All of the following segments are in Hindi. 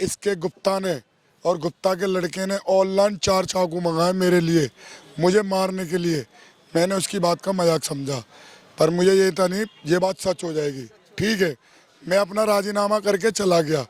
इसके गुप्ता ने और गुप्ता के लड़के ने ऑनलाइन 4 चाकू मंगाए मेरे लिए, मुझे मारने के लिए। मैंने उसकी बात का मजाक समझा, पर मुझे ये था नहीं ये बात सच हो जाएगी। ठीक है, मैं अपना राजीनामा करके चला गया,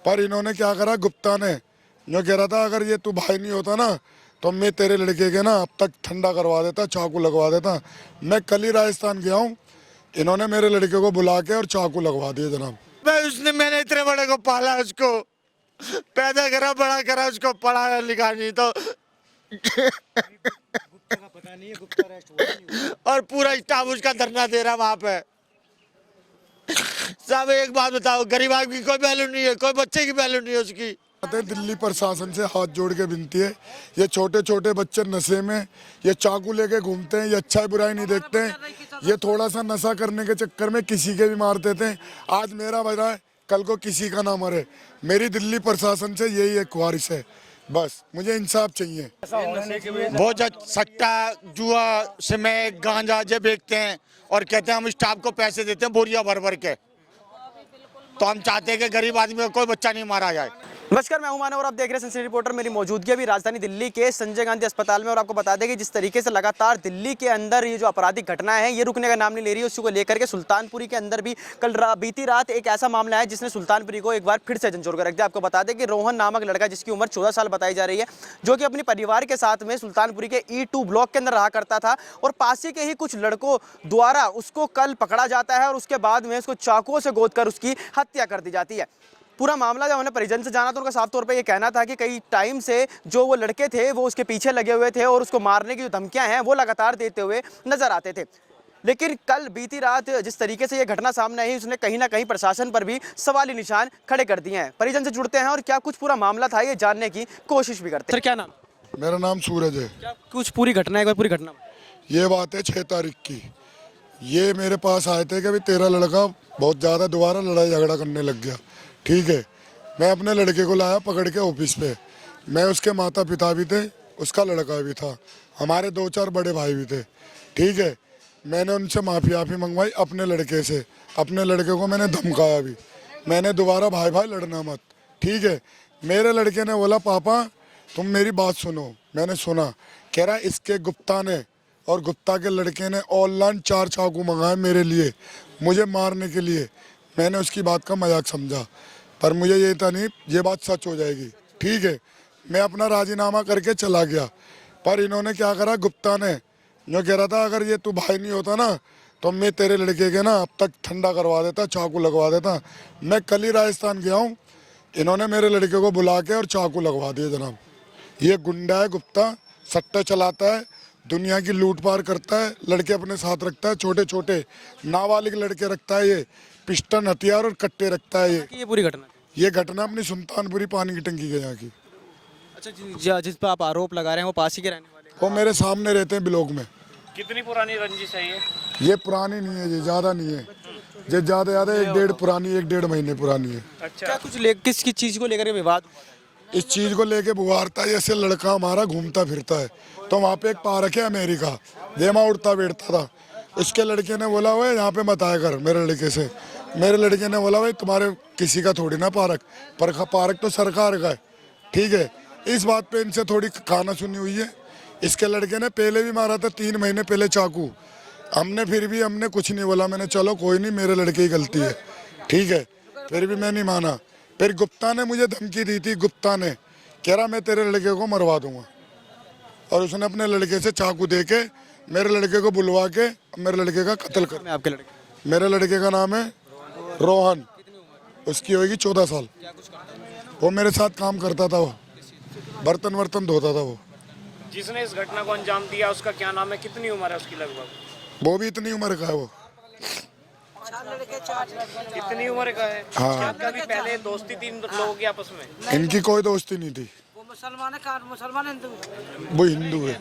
पर इन्होंने क्या करा, गुप्ता ने जो कह रहा था अगर ये तू भाई नहीं होता ना तो मैं तेरे लड़के के ना अब तक ठंडा करवा देता, चाकू लगवा देता। मैं कल ही राजस्थान गया हूँ, इन्होंने मेरे लड़के को बुला के और चाकू लगवा दिए जनाब। मैंने इतने बड़े को पाला, उसको पैदा करा, बड़ा करा, उसको पढ़ाया लिखा नहीं तो गुप्ता का पता नहीं है, गुप्ता अरेस्ट हुआ नहीं हुआ। और पूरा स्टाफ उसका धरना दे रहा वहां पे। साहब एक बात बताओ, गरीब आदमी की कोई वैल्यू नहीं है, कोई बच्चे की वैल्यू नहीं है उसकी। दिल्ली प्रशासन से हाथ जोड़ के विनती है, ये छोटे छोटे बच्चे नशे में ये चाकू लेके घूमते हैं, ये अच्छा बुराई नहीं देखते हैं। ये थोड़ा सा नशा करने के चक्कर में किसी के भी मार देते हैं। आज मेरा बजा है, कल को किसी का ना मरे। मेरी दिल्ली प्रशासन से यही एक ख्वाहिश है, बस मुझे इंसाफ चाहिए। बहुत सट्टा, जुआ, स्मैक, गांजा जे बेचते हैं और कहते हैं हम स्टाफ को पैसे देते हैं बोरिया भर भर के। तो हम चाहते हैं कि गरीब आदमी को कोई बच्चा नहीं मारा जाए। नमस्कार, मैं हूं मानव और आप देख रहे हैं सनसनी रिपोर्टर। मेरी मौजूदगी अभी राजधानी दिल्ली के संजय गांधी अस्पताल में, और आपको बता दें कि जिस तरीके से लगातार दिल्ली के अंदर ये जो आपराधिक घटना है ये रुकने का नाम नहीं ले रही है, उसी को लेकर के सुल्तानपुरी के अंदर भी बीती रात एक ऐसा मामला है जिसने सुल्तानपुरी को एक बार फिर से झंझोर कर रख दिया। आपको बता दें कि रोहन नामक लड़का, जिसकी उम्र 14 साल बताई जा रही है, जो कि अपने परिवार के साथ में सुल्तानपुरी के E2 ब्लॉक के अंदर रहा करता था, और पास ही के ही कुछ लड़कों द्वारा उसको कल पकड़ा जाता है और उसके बाद में उसको चाकुओं से गोद कर उसकी हत्या कर दी जाती है। पूरा मामला जब हमने परिजन से जाना तो उनका साफ तौर पे ये कहना था कि कई टाइम से जो वो लड़के थे वो उसके पीछे लगे हुए थे और उसको मारने की जो धमकियां हैं वो लगातार देते हुए नजर आते थे। लेकिन कल बीती रात जिस तरीके से ये घटना सामने आई, उसने कहीं ना कहीं प्रशासन पर भी सवाली निशान खड़े कर दिए हैं। परिजन से जुड़ते हैं और क्या कुछ पूरा मामला था ये जानने की कोशिश भी करते हैं। सर, क्या नाम? मेरा नाम सूरज है। क्या कुछ पूरी घटना, एक बार पूरी घटना। ये बात है 6 तारीख की। ये मेरे पास आए थे कि अभी तेरा लड़का बहुत ज़्यादा दोबारा लड़ाई झगड़ा करने लग गया। ठीक है, मैं अपने लड़के को लाया पकड़ के ऑफिस पे। मैं उसके माता पिता भी थे, उसका लड़का भी था, हमारे 2-4 बड़े भाई भी थे। ठीक है, मैंने उनसे माफ़ी मंगवाई अपने लड़के से। अपने लड़के को मैंने धमकाया भी, मैंने दोबारा भाई भाई लड़ना मत। ठीक है, मेरे लड़के ने बोला पापा तुम मेरी बात सुनो। मैंने सुना, कह रहा इसके गुप्ता ने और गुप्ता के लड़के ने ऑनलाइन 4 चाकू मंगाए मेरे लिए, मुझे मारने के लिए। मैंने उसकी बात का मजाक समझा, पर मुझे ये था नहीं ये बात सच हो जाएगी। ठीक है, मैं अपना राजीनामा करके चला गया, पर इन्होंने क्या करा, गुप्ता ने जो कह रहा था अगर ये तू भाई नहीं होता ना तो मैं तेरे लड़के के ना अब तक ठंडा करवा देता, चाकू लगवा देता। मैं कल ही राजस्थान गया हूँ, इन्होंने मेरे लड़के को बुला के और चाकू लगवा दिए जनाब। ये गुंडा है गुप्ता, सट्टे चलाता है, दुनिया की लूट पार करता है, लड़के अपने साथ रखता है, छोटे छोटे नाबालिग लड़के रखता है, ये पिस्टन, हथियार और कट्टे रखता है। ये पूरी घटना, ये घटना अपनी सुल्तानपुरी पानी की टंकी के यहाँ की। अच्छा, जिस पर आप आरोप लगा रहे हैं वो पास ही के रहने वाले? वो मेरे सामने रहते हैं ब्लॉक में। कितनी पुरानी रंजिश है ये पुरानी नहीं है, ये ज़्यादा नहीं है, ये ज़्यादा 1-1.5 महीने पुरानी है। अच्छा, क्या कुछ किस चीज़ को लेकर विवाद? इस चीज़ को लेके बुगारता है, जैसे लड़का हमारा घूमता फिरता है, तो वहाँ पे एक पार्क है अमेरिका, जेमा उड़ता बैठता था। उसके लड़के ने बोला हुआ यहाँ पे मत आया कर मेरे लड़के से। मेरे लड़के ने बोला भाई तुम्हारे किसी का थोड़ी ना पार्क, पर पार्क तो सरकार का है। ठीक है, इस बात पे इनसे थोड़ी खाना सुनी हुई है। इसके लड़के ने पहले भी मारा था 3 महीने पहले चाकू, हमने फिर भी हमने कुछ नहीं बोला। मैंने चलो कोई नहीं, मेरे लड़के की गलती है। ठीक है, फिर भी मैं नहीं माना। फिर गुप्ता ने मुझे धमकी दी थी, गुप्ता ने कह रहा मैं तेरे लड़के को मरवा दूंगा, और उसने अपने लड़के से चाकू दे के मेरे लड़के को बुलवा के मेरे लड़के का कत्ल कर। आपके लड़के? मेरे लड़के का नाम है रोहन, उसकी होगी 14 साल। वो मेरे साथ काम करता था, वो बर्तन वर्तन धोता था। वो जिसने इस घटना को अंजाम दिया उसका क्या नाम है, कितनी उम्र है उसकी लगभग? वो भी इतनी उम्र का है। वो कितनी उम्र का है? हाँ। क्या कभी पहले दोस्ती थी इन लोगों की आपस में? इनकी कोई दोस्ती नहीं थी, मुसलमान हिंदू, वो हिंदू है।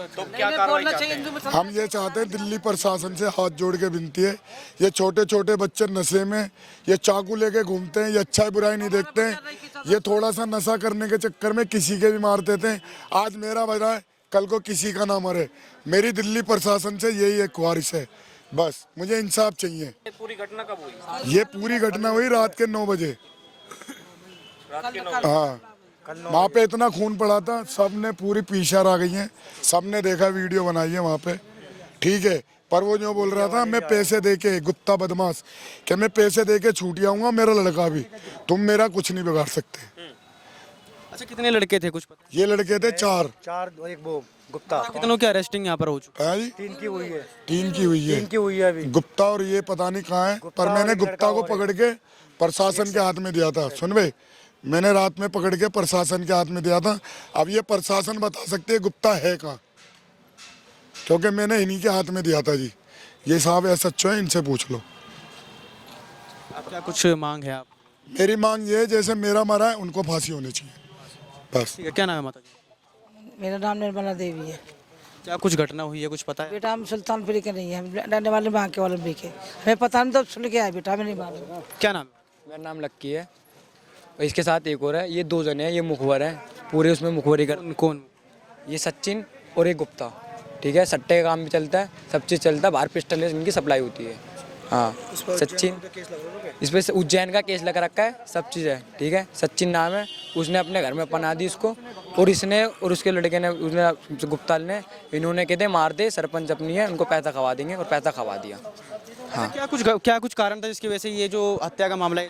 तो क्या कार्रवाई चाहते हैं? हम ये चाहते हैं दिल्ली प्रशासन से हाथ जोड़ के विनती है, ये छोटे छोटे बच्चे नशे में ये चाकू लेके घूमते हैं, ये अच्छा बुराई नहीं देखते हैं। ये थोड़ा सा नशा करने के चक्कर में किसी के भी मार देते हैं। आज मेरा बजा है, कल को किसी का ना मरे। मेरी दिल्ली प्रशासन से यही एक ख्वाहिश है, बस मुझे इंसाफ चाहिए। पूरी घटना कब हुई? ये पूरी घटना हुई रात के 9 बजे। हाँ, वहाँ पे इतना खून पड़ा था, सबने पूरी पीछर आ गई हैं, सबने देखा, वीडियो बनाई है वहाँ पे, ठीक है। पर वो जो बोल रहा था मैं पैसे दे के, गुप्ता बदमाश, कि मैं पैसे दे के छूट जाऊंगा, मेरा लड़का भी, तुम मेरा कुछ नहीं बिगाड़ सकते। अच्छा, कितने लड़के थे कुछ पता ये लड़के थे चार। चार और एक वो गुप्ता, है? कितनों की अरेस्टिंग यहाँ पर हो चुकी हाँ जी, 3 की हुई है, 3 की हुई है। 3 की हुई है अभी। गुप्ता और ये पता नहीं कहाँ है, पर और मैंने एक गुप्ता लड़का को और पकड़ के प्रशासन के हाथ में दिया था। सुन बे, मैंने रात में पकड़ के प्रशासन के हाथ में दिया था। अब ये प्रशासन बता सकते है गुप्ता है कहाँ, क्योंकि मैंने इन्हीं के हाथ में दिया था जी। ये साहब ऐसा अच्छा है, इनसे पूछ लो। अब क्या कुछ मांग है आप? मेरी मांग ये है, जैसे मेरा मरा है उनको फांसी होनी चाहिए, बस। ठीक है, क्या नाम है माता जी? मेरा नाम निर्मला देवी है। क्या कुछ घटना हुई है कुछ पता है? बेटा हम सुल्तानपुरी के नहीं है, हम रहने वाले बांके वाले भी के, हमें पता नहीं, तो सुन के आए बेटा, हमें नहीं मालूम। क्या नाम है? मेरा नाम लक्की है और इसके साथ एक और है, ये 2 जने हैं, ये मुखबर है पूरे, उसमें मुखबरी कर, कौन? ये सचिन और एक गुप्ता, ठीक है। सट्टे का काम भी चलता है, सब चीज़ चलता है, बाहर पिस्टल इनकी सप्लाई होती है। हाँ, सचिन, इस पर उज्जैन का केस लगा रखा है, सब चीज़ है, ठीक है। सचिन नाम है, उसने अपने घर में पना दी इसको, और इसने और उसके लड़के ने, उसने गुप्ता ने, इन्होंने कहते मार दे, सरपंच अपनी है, उनको पैसा खवा देंगे, और पैसा खवा दिया। हाँ, क्या कुछ कारण था जिसकी वजह से ये जो हत्या का मामला है?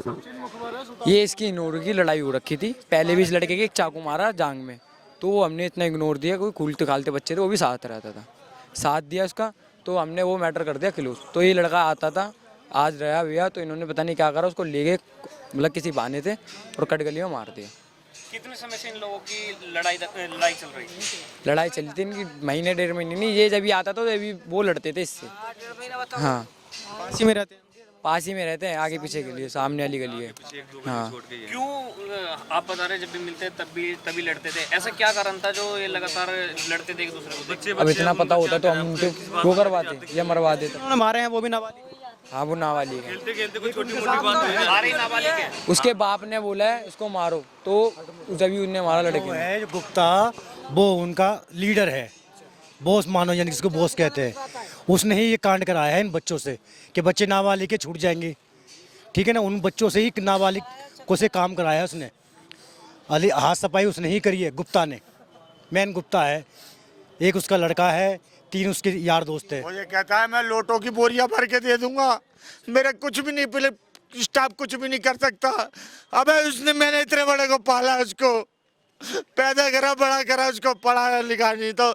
ये इसकी इग्नोर की लड़ाई हो रखी थी पहले भी, इस लड़के के एक चाकू मारा जांग में, तो वो हमने इतना इग्नोर दिया, कोई खूलते खालते बच्चे थे, वो भी साथ रहता था, साथ दिया उसका, तो हमने वो मैटर कर दिया क्लोज। तो ये लड़का आता था, आज रहा भैया, तो इन्होंने पता नहीं क्या करा, उसको ले गए, मतलब किसी बहाने थे, और कटगली में मार दिया। कितने समय से इन लोगों की लड़ाई चल रही थी? लड़ाई चली थी इनकी महीने 1.5 महीने नहीं, ये जब भी आता था तो अभी वो लड़ते थे इससे। हाँ, पास ही में रहते हैं? पास ही में रहते हैं, आगे पीछे के लिए, सामने वाली गली है। हाँ, क्यों आप बता रहे जब भी मिलते तभी लड़ते थे, ऐसा क्या कारण था जो ये लगातार लड़ते थे एक दूसरे को? अब इतना पता होता तो हम उनके वो करवाते या मरवा देते। उन्होंने मारे हैं वो भी नाबालिग? हाँ, वो नाबालिग है। सारे नाबालिग हैं। उसके बाप ने बोला है उसको मारो, तो जब भी उन्हें मारा लड़के ने। है जो गुप्ता, वो उनका लीडर है, बॉस मानो, यानी जिसको बॉस कहते हैं, उसने ही ये कांड कराया है इन बच्चों से, कि बच्चे नाबालिग के छूट जाएंगे, ठीक है ना। उन बच्चों से ही नाबालिग को से काम कराया है उसने, हाथ सफाई उसने ही करी है, गुप्ता ने, मैन गुप्ता है। एक उसका लड़का है, 3 उसके यार दोस्त है। मुझे कहता है मैं लोटों की बोरियां भर के दे दूंगा, मेरा कुछ भी नहीं, पहले स्टाफ कुछ भी नहीं कर सकता। अबे उसने, मैंने इतने बड़े को पाला, उसको पैदा करा, बड़ा करा, उसको पढ़ाया लिखा नहीं तो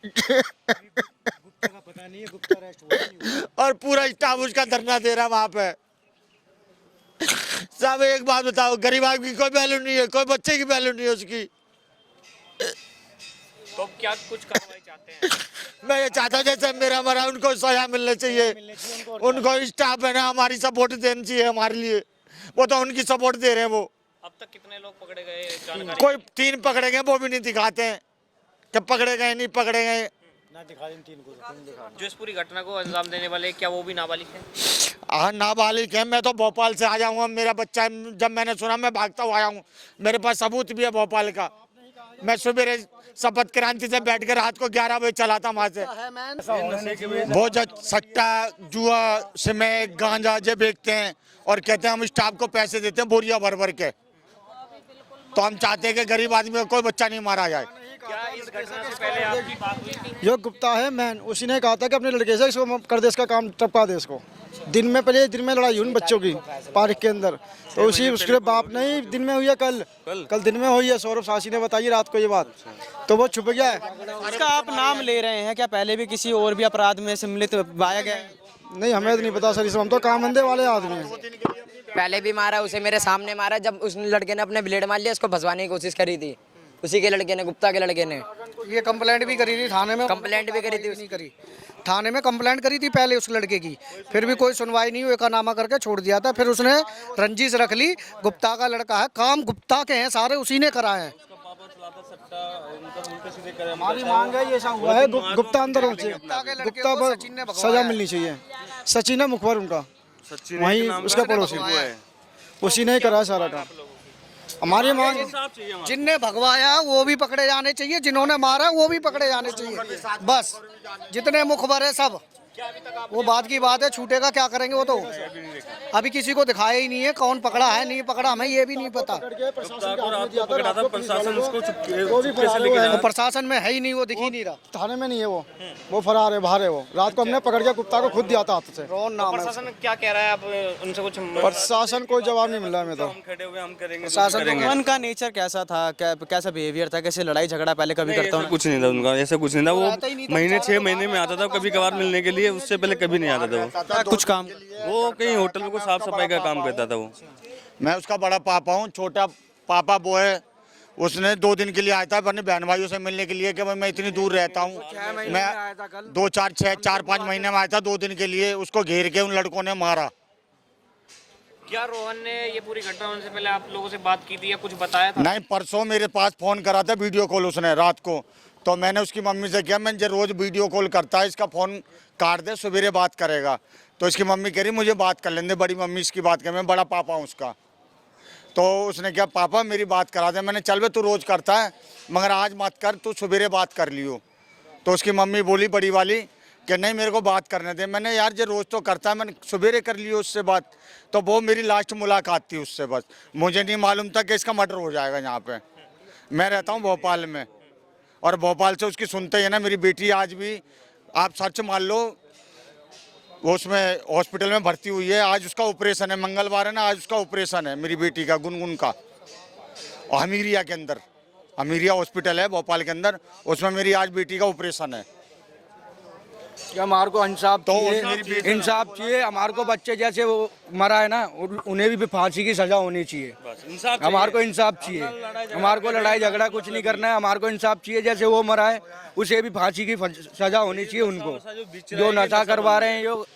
पता नहीं है, गुप्ता अरेस्ट हुआ नहीं। और पूरा स्टाफ उसका धरना दे रहा वहां पे। सब एक बात बताओ, गरीब आदमी की कोई वैल्यू नहीं है, कोई बच्चे की वैल्यू नहीं है उसकी। तो अब क्या कुछ कार्रवाई चाहते हैं? मैं ये चाहता हूँ जैसे मेरा मरा, उनको सजा मिलनी चाहिए, उनको स्टाफ है ना हमारी सपोर्ट देनी चाहिए हमारे लिए, वो तो उनकी सपोर्ट दे रहे हैं। वो अब तक कितने लोग पकड़े गए जानकारी? कोई 3 पकड़े गए, वो भी नहीं दिखाते हैं कि पकड़े गए नहीं पकड़े गए। ना दिखा दें 3 को, जो इस पूरी घटना को अंजाम देने वाले, क्या वो भी नाबालिग हैं? हाँ, नाबालिग है। मैं तो भोपाल से आ जाऊँगा, मेरा बच्चा, जब मैंने सुना मैं भागता हुआ आया हूँ, मेरे पास सबूत भी है भोपाल का। मैं सुबह शपथ क्रांति से बैठ कर रात को 11 बजे चला था वहाँ से। बहुत सट्टा, जुआ, सिमे, गांजा जे बेचते हैं, और कहते हैं हम स्टाफ को पैसे देते हैं बोरिया भर भर के। तो हम चाहते हैं कि गरीब आदमी को कोई बच्चा नहीं मारा जाए। क्या इस घटना से पहले आपकी बात हुई थी? जो गुप्ता है मैन, उसी ने कहा था कि अपने लड़के से इसको कर दे, इसका काम टपका दे इसको। दिन में पहले दिन में लड़ाई हुई बच्चों की पार्क के अंदर, तो उसी उसके बाप ने ही दिन में हुई है, कल दिन में हुई है। सौरभ सासी ने बताई रात को ये बात, तो वो छुप गया है। इसका आप नाम ले रहे हैं, क्या पहले भी किसी और भी अपराध में सम्मिलित पाया गया है? नहीं, हमें तो नहीं पता सर, हम तो काम धंधे वाले आदमी हैं। पहले भी मारा उसे, मेरे सामने मारा, जब उस लड़के ने अपने ब्लेड मार लिया, उसको फंसवाने की कोशिश करी थी, उसी के लड़के ने, गुप्ता के लड़के ने। ये कंप्लेंट भी करी थी थाने में, कंप्लेंट भी करी थी नहीं करी, थाने में कंप्लेंट करी थी पहले उस लड़के की, फिर भी कोई सुनवाई नहीं हुई, एकानामा करके छोड़ दिया था। फिर उसने रंजिश रख ली, गुप्ता का लड़का है, काम गुप्ता के हैं सारे, उसी ने कराए हैं। हमारी मांग है, ये हुआ है गुप्ता अंदर से, गुप्ता पर सजा मिलनी चाहिए। सचिन है मुखबर उनका, वहीं उसका पड़ोसी, उसी ने करा सारा काम। हमारी मांग, जिनने भगवाया वो भी पकड़े जाने चाहिए, जिन्होंने मारा वो भी पकड़े जाने चाहिए, बस जितने मुखबर है सब वो बात की बात है, छूटेगा क्या करेंगे वो तो। अभी किसी को दिखाया ही नहीं है, कौन पकड़ा है नहीं पकड़ा हमें ये भी नहीं पता। प्रशासन में है ही नहीं, वो दिख ही नहीं रहा, थाने में नहीं है वो फरार है, बाहर है वो। रात को हमने पकड़ के कुत्ता को खुद दिया था हाथ से। रोहन नाम है। प्रशासन क्या कह रहा है, आप उनसे कुछ प्रशासन कोई जवाब नहीं मिल रहा है हमें तो। रोहन का नेचर कैसा था, कैसा बिहेवियर था, कैसे लड़ाई झगड़ा पहले कभी करता हूँ? कुछ नहीं था उनका, ऐसा कुछ नहीं था। वो महीने 6 महीने में आता था कभी कभार मिलने के लिए, उससे पहले कभी नहीं आता था वो। कुछ काम वो कहीं होटल में कुछ साफ सफाई का काम करता था वो। मैं उसका बड़ा पापा हूँ, छोटा पापा वो है। उसने 2 दिन के लिए आया था अपने बहन भाइयों से मिलने के लिए कि भाई मैं इतनी दूर रहता हूँ। मैं 4-5 महीने में आया था 2 दिन के लिए। उसको घेर के उन लड़कों ने मारा। क्या रोहन ने ये पूरी घटना होने से पहले आप लोगों से बात की थी या कुछ बताया था? नहीं, परसों मेरे पास फ़ोन करा था, वीडियो कॉल उसने रात को। तो मैंने उसकी मम्मी से किया, मैं जो रोज़ वीडियो कॉल करता है, इसका फ़ोन काट दे, सवेरे बात करेगा। तो इसकी मम्मी कह रही मुझे बात कर लेने दे, बड़ी मम्मी इसकी बात कर, मैं बड़ा पापा हूँ उसका। तो उसने क्या, पापा मेरी बात करा दे। मैंने चल बे तू रोज़ करता है मगर आज मत कर, तू सवेरे बात कर लियो। तो उसकी मम्मी बोली बड़ी वाली कि नहीं मेरे को बात करने दे। मैंने यार जो रोज़ तो करता है, मैंने सवेरे कर लियो उससे बात। तो वो मेरी लास्ट मुलाकात थी उससे बस। मुझे नहीं मालूम था कि इसका मर्डर हो जाएगा यहाँ पे। मैं रहता हूँ भोपाल में और भोपाल से उसकी सुनते ही ना मेरी बेटी आज भी, आप सर्च मान लो, वो उसमें हॉस्पिटल में भर्ती हुई है। आज उसका ऑपरेशन है, मंगलवार है ना, आज उसका ऑपरेशन है मेरी बेटी का, गुनगुन का। और हमीरिया के अंदर, हमीरिया हॉस्पिटल है भोपाल के अंदर, उसमें मेरी आज बेटी का ऑपरेशन है। हमारे को इंसाफ तो चाहिए, इंसाफ चाहिए हमारे को। बच्चे जैसे वो मरा है ना, उन्हें भी फांसी की सजा होनी चाहिए। हमारे को इंसाफ चाहिए, हमारे को लड़ाई झगड़ा कुछ नहीं करना है। हमारे को इंसाफ चाहिए, जैसे वो मरा है उसे भी फांसी की सजा होनी चाहिए उनको। जो नशा करवा रहे हैं, जो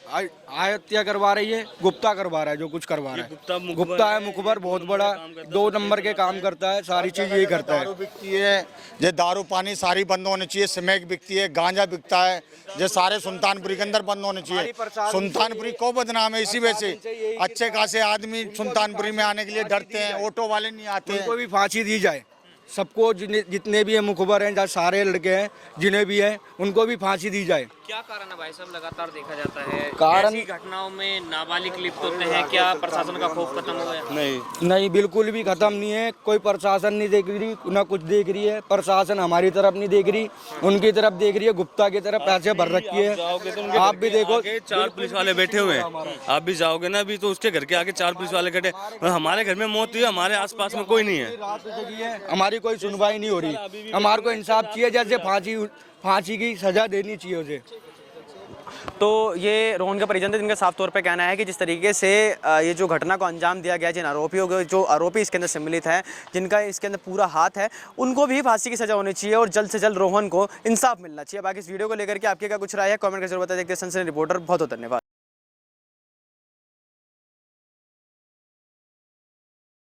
हत्या करवा रही है, गुप्ता करवा रहा है, जो कुछ करवा रहा है। गुप्ता है, मुखबर बहुत बड़ा 2 नंबर के काम करता है, सारी चीज यही करता है। बिकती है ये दारू पानी सारी बंद होनी चाहिए। स्मैक बिकती है, गांजा बिकता है, ये सारे सुल्तानपुरी के अंदर बंद होने चाहिए। सुल्तानपुरी को बदनाम है इसी वजह से। अच्छे खासे आदमी सुल्तानपुरी में आने के लिए डरते हैं, ऑटो वाले नहीं आते। उनको भी फांसी दी जाए, सबको जितने भी हैं मुखबर हैं, सारे लड़के हैं जिन्हें भी है, उनको भी फांसी दी जाए। क्या कारण है भाई साहब, लगातार देखा जाता है कारण ऐसी घटनाओं में नाबालिग लिप्त होते हैं? क्या प्रशासन का खौफ खत्म हो गया? नहीं, बिल्कुल भी खत्म नहीं है। कोई प्रशासन नहीं देख रही, ना कुछ देख रही है। प्रशासन हमारी तरफ नहीं देख रही, उनकी तरफ देख रही है। गुप्ता की तरफ पैसे भर रखी है। आप भी देखो, 4 पुलिस वाले बैठे हुए हैं। आप भी जाओगे ना अभी तो उसके घर के आगे 4 पुलिस वाले खड़े। हमारे घर में मौत हुई, हमारे आसपास में कोई नहीं है। हमारी कोई सुनवाई नहीं हो रही। हमारे को इंसाफ चाहिए, जैसे फांसी की सजा देनी चाहिए उसे। तो ये रोहन का परिजन थे, जिनका साफ तौर पे कहना है कि जिस तरीके से ये जो घटना को अंजाम दिया गया, जिन आरोपियों को, जो आरोपी इसके अंदर सम्मिलित हैं, जिनका इसके अंदर पूरा हाथ है, उनको भी फांसी की सजा होनी चाहिए और जल्द से जल्द रोहन को इंसाफ मिलना चाहिए। बाकी इस वीडियो को लेकर के आपके क्या कुछ राय है, कमेंट करके जरूर बताइए। देखते हैं सनसनी रिपोर्टर, बहुत बहुत धन्यवाद।